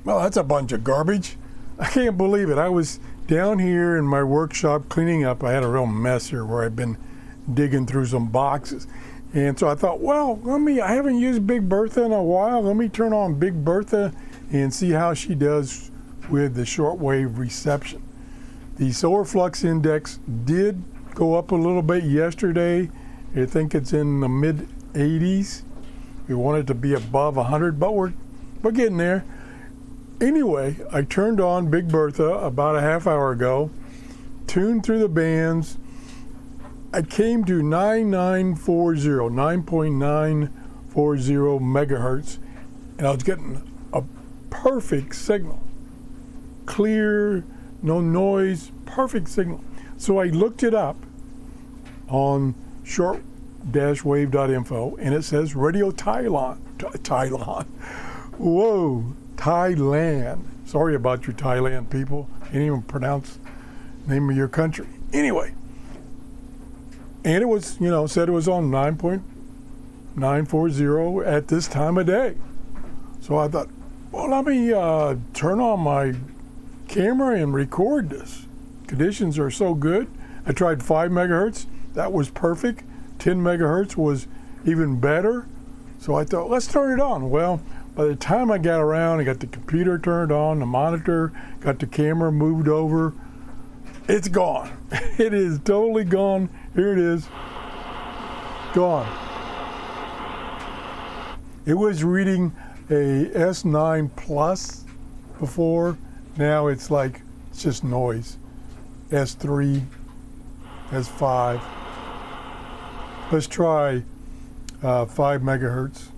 Well, that's a bunch of garbage. I can't believe it. I was down here in my workshop cleaning up. I had a real mess here where I've been digging through some boxes. And so I thought, well, I haven't used Big Bertha in a while. Let me turn on Big Bertha and see how she does with the shortwave reception. The solar flux index did go up a little bit yesterday. I think it's in the mid 80s. We want it to be above 100, but we're getting there. Anyway, I turned on Big Bertha about a half hour ago, tuned through the bands. I came to 9.940 megahertz, and I was getting a perfect signal. Clear, no noise, perfect signal. So I looked it up on short-wave.info, and it says Radio Thailand. Whoa, Thailand. Sorry about your Thailand people. Can't even pronounce the name of your country. Anyway, and it was, said it was on 9.940 at this time of day. So I thought, well, let me turn on my camera and record this. Conditions are so good. I tried 5 megahertz. That was perfect. 10 megahertz was even better. So I thought, let's turn it on. Well, by the time I got around, I got the computer turned on, the monitor, got the camera moved over. It's gone. It is totally gone. Here it is. Gone. It was reading a S9 Plus before. Now it's just noise. S3, S5. Let's try 5 megahertz.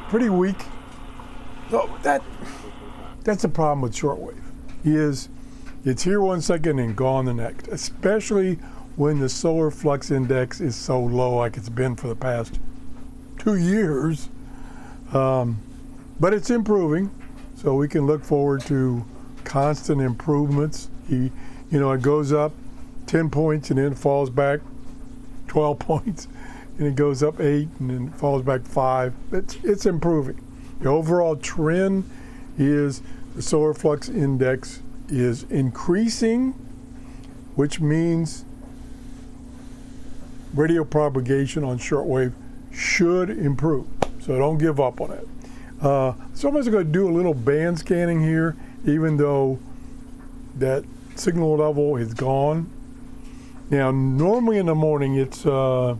Pretty weak. So that's the problem with shortwave. It's here 1 second and gone the next, especially when the solar flux index is so low like it's been for the past 2 years. But it's improving, so we can look forward to constant improvements. It goes up 10 points and then it falls back 12 points, and it goes up 8 and then falls back 5. It's improving. The overall trend is the solar flux index is increasing, which means radio propagation on shortwave should improve. So don't give up on it. So I'm just going to do a little band scanning here, even though that signal level is gone. Now, normally in the morning it's already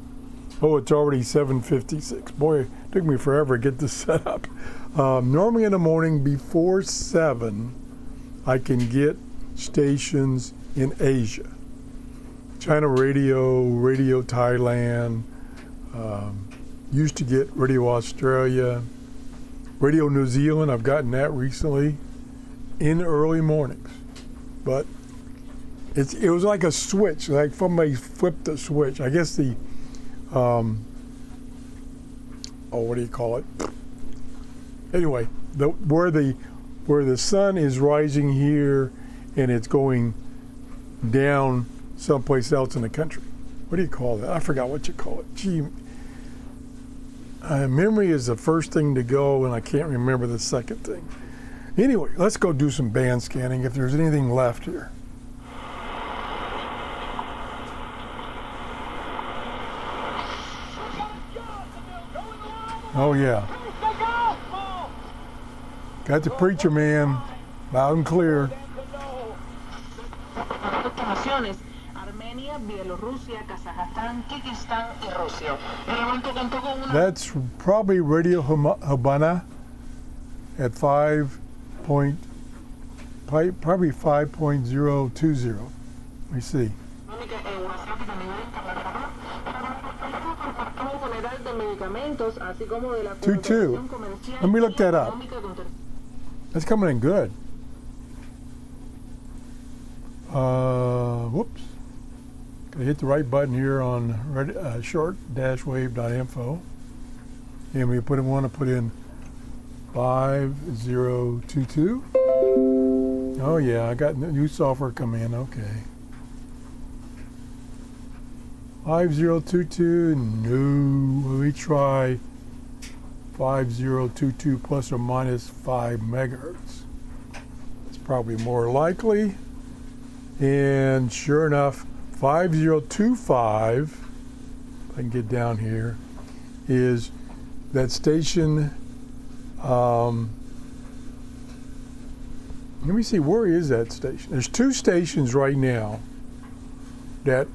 7:56. Boy, it took me forever to get this set up. Normally in the morning before 7, I can get stations in Asia. China Radio, Radio Thailand, used to get Radio Australia, Radio New Zealand. I've gotten that recently in the early mornings. But it was like a switch, like somebody flipped the switch. I guess the, what do you call it? Anyway, where the sun is rising here and it's going down someplace else in the country. What do you call that? I forgot what you call it. Gee, memory is the first thing to go, and I can't remember the second thing. Anyway, let's go do some band scanning if there's anything left here. Oh yeah. Got the preacher man loud and clear. That's probably Radio Habana at probably 5.020. Let me see. 2.2. Let me look that up. That's coming in good. Whoops. Gotta hit the right button here on short-wave.info. And we want to put in 5022. Oh yeah, I got new software coming in. Okay. 5022. No, me try 5022 plus or minus 5 megahertz. It's probably more likely. And sure enough, 5025, if I can get down here, is that station. Let me see, where is that station? There's 2 stations right now that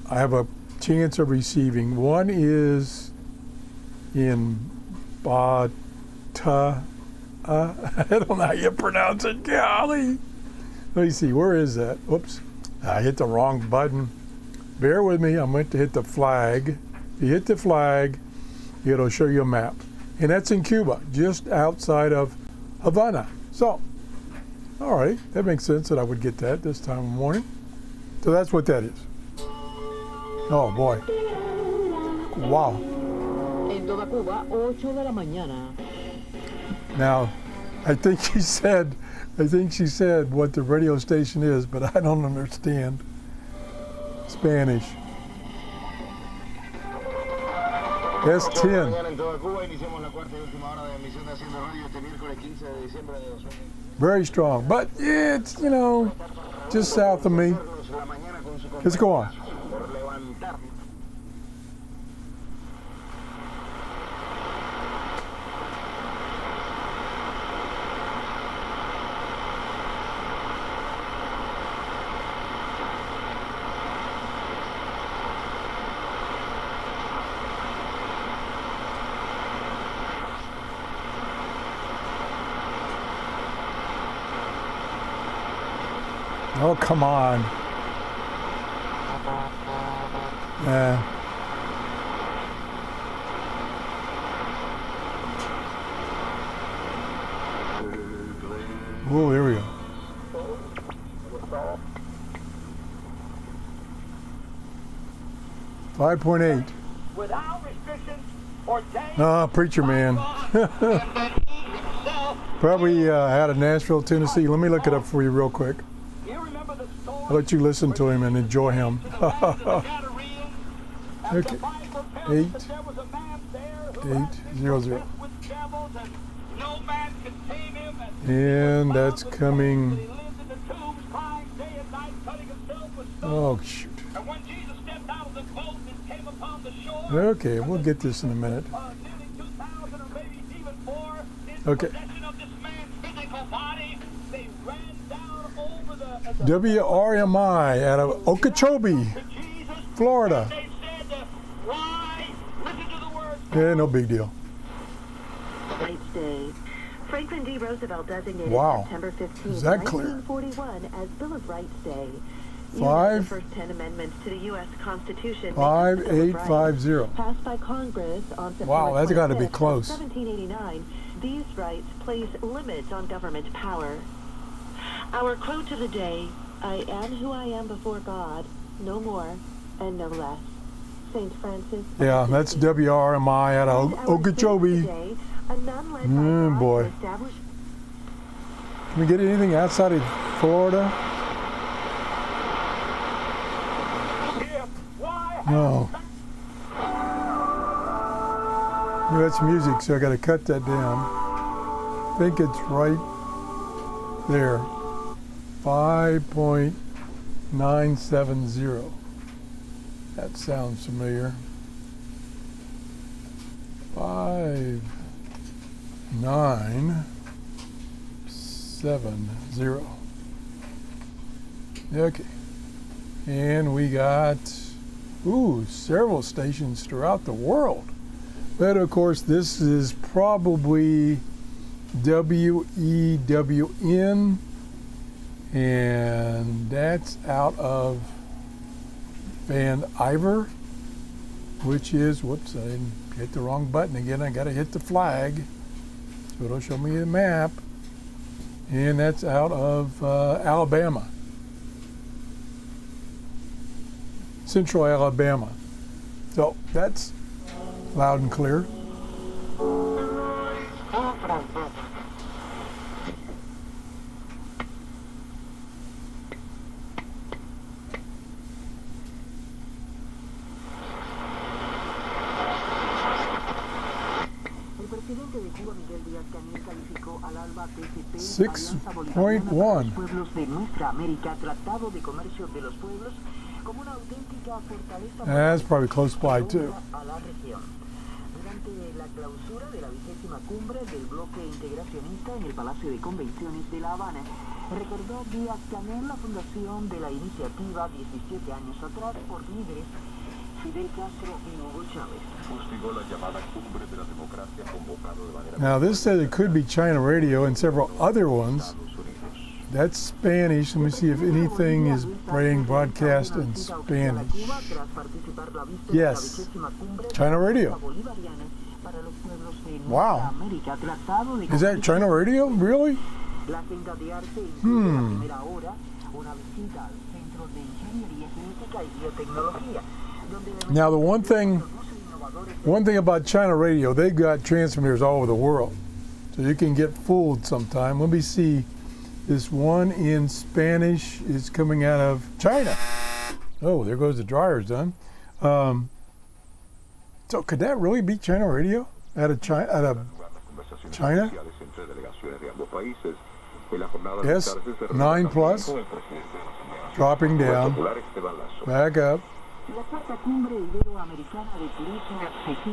I have a chance of receiving. One is in Berta. I don't know how you pronounce it, golly. Let me see, where is that? Oops, I hit the wrong button. Bear with me, I'm going to hit the flag. If you hit the flag, it'll show you a map. And that's in Cuba, just outside of Havana. So, all right, that makes sense that I would get that this time of morning. So that's what that is. Oh boy. Wow. En toda Cuba, 8 de la mañana. Now, I think she said what the radio station is, but I don't understand Spanish. S10. Very strong, but it's, you know, just south of me. Let's go on. Oh, come on. Yeah. Oh, here we go. $5.8. Without restrictions or days. Oh, preacher man. Probably out of Nashville, Tennessee. Let me look it up for you real quick. I'll let you listen to him and enjoy him. Okay. 800. And that's coming. Oh, shoot. Okay, we'll get this in a minute. Okay. WRMI out of Okeechobee, Florida. Yeah, no big deal. Franklin D. Roosevelt designated Wow. September 15, Is that clear? 1941 as Bill of Rights Day. Five. The first 10 amendments to the U.S. Constitution. 5850. Passed by Congress on September Wow, that's got to be 25th, close. 1789. These rights place limits on government power. Our quote of the day: "I am who I am before God, no more and no less." St. Francis. Yeah, that's WRMI out of Okeechobee. Boy. Can we get anything outside of Florida? No. That's music, so I got to cut that down. I think it's right there. 5.970. That sounds familiar. 5970. Okay. And we got several stations throughout the world. But of course, this is probably WEWN, and that's out of Van Iver, which is, whoops, I hit the wrong button again. I got to hit the flag, so it'll show me the map. And that's out of Alabama, Central Alabama. So that's loud and clear. 6.1. That's probably close by too. Durante la clausura de la 20ª cumbre del bloque integracionista en el Palacio de Convenciones de La Habana, recordó Díaz-Canel la fundación de la iniciativa 17 años atrás por líderes Fidel Castro y Hugo Chávez. Fustigó la llamada cumbre de la democracia convocado de manera. Now this says it could be China radio and several other ones. That's Spanish. Let me see if anything is being broadcast in Spanish. Yes, China radio. Wow. Is that China radio? Really? Now the one thing about China radio, they've got transmitters all over the world, so you can get fooled sometime. Let me see. This one in Spanish is coming out of China. Oh, there goes the dryer's done. So could that really be China radio out of China? Yes, 9 plus, dropping down, back up.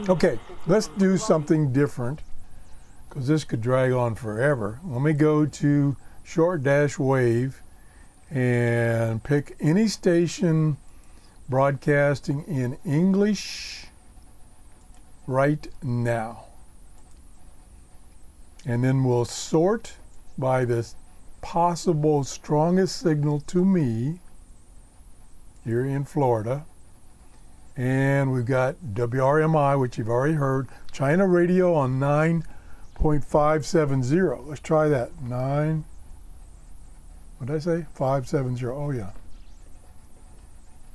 Okay, let's do something different because this could drag on forever. Let me go to Shortwave and pick any station broadcasting in English right now. And then we'll sort by the possible strongest signal to me here in Florida. And we've got WRMI, which you've already heard, China radio on 9.570. Let's try that. What did I say? 570. Oh, yeah.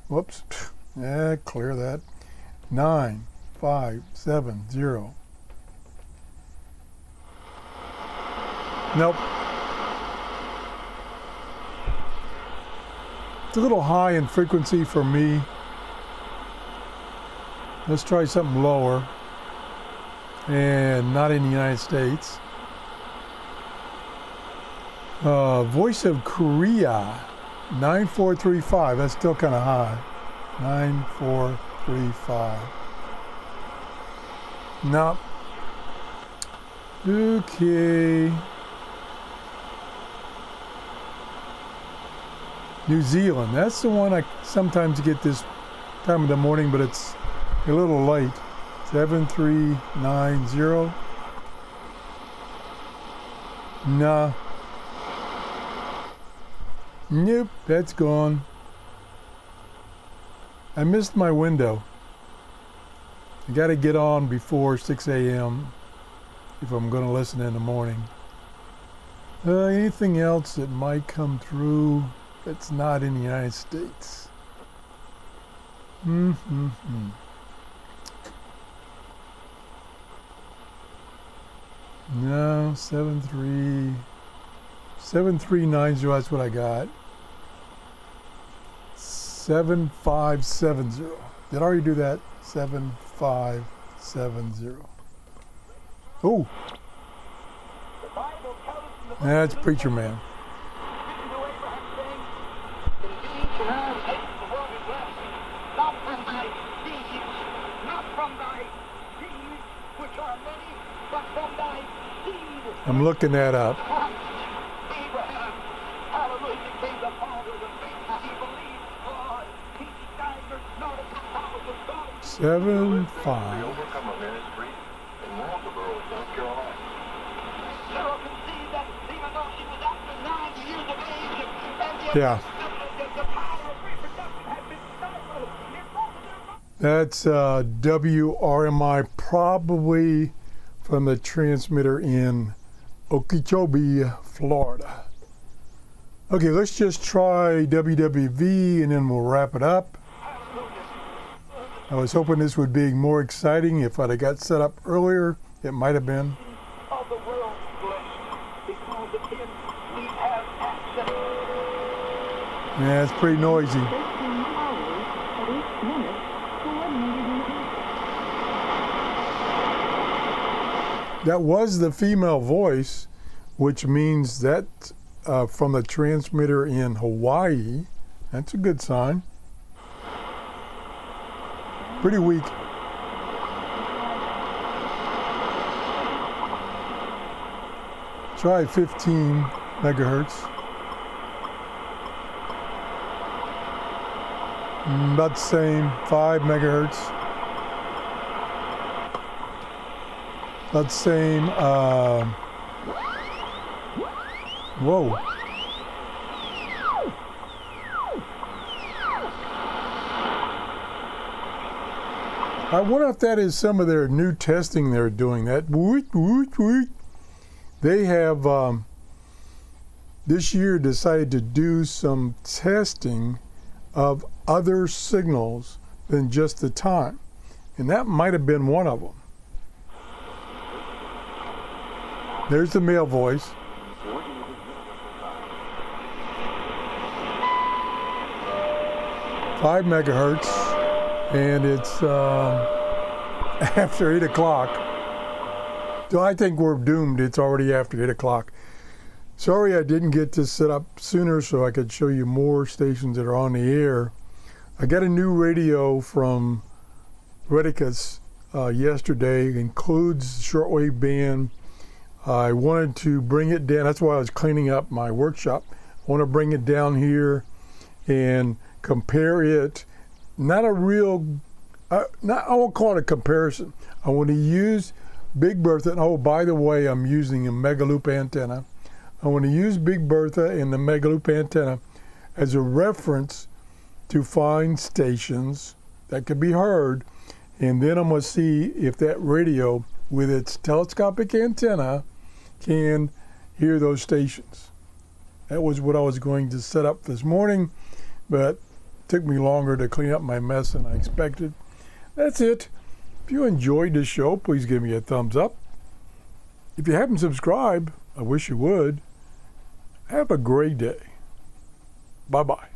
Whoops. Yeah, clear that. 9.570. Nope. It's a little high in frequency for me. Let's try something lower. And not in the United States. Voice of Korea, 9435. That's still kind of high. 9435. Nope. Okay. New Zealand. That's the one I sometimes get this time of the morning, but it's a little late. 7390. Nah. Nope, that's gone. I missed my window. I got to get on before 6 a.m. if I'm going to listen in the morning. Anything else that might come through that's not in the United States? No, 7390, that's what I got. 7570. Did I already do that? 7570. Oh, that's Preacher Man. I'm looking that up. 75. Yeah. That's WRMI, probably from the transmitter in Okeechobee, Florida. Okay, let's just try WWV and then we'll wrap it up. I was hoping this would be more exciting. If I'd have got set up earlier, it might have been. Yeah, it's pretty noisy. That was the female voice, which means that from the transmitter in Hawaii. That's a good sign. Pretty weak. Try 15 megahertz. About the same, 5 megahertz. About the same, whoa. I wonder if that is some of their new testing they're doing. That woot, woot, woot. They have this year decided to do some testing of other signals than just the time. And that might have been one of them. There's the male voice. Five megahertz, and it's after 8 o'clock. So I think we're doomed. It's already after 8 o'clock. Sorry I didn't get this set up sooner so I could show you more stations that are on the air. I got a new radio from Redicus yesterday. It includes shortwave band. I wanted to bring it down. That's why I was cleaning up my workshop. I want to bring it down here and compare it. Not a real, I won't call it a comparison. I want to use Big Bertha. And oh, by the way, I'm using a Megaloop antenna. I want to use Big Bertha and the Megaloop antenna as a reference to find stations that could be heard. And then I'm going to see if that radio with its telescopic antenna can hear those stations. That was what I was going to set up this morning, but it took me longer to clean up my mess than I expected. That's it. If you enjoyed this show, please give me a thumbs up. If you haven't subscribed, I wish you would. Have a great day. Bye-bye.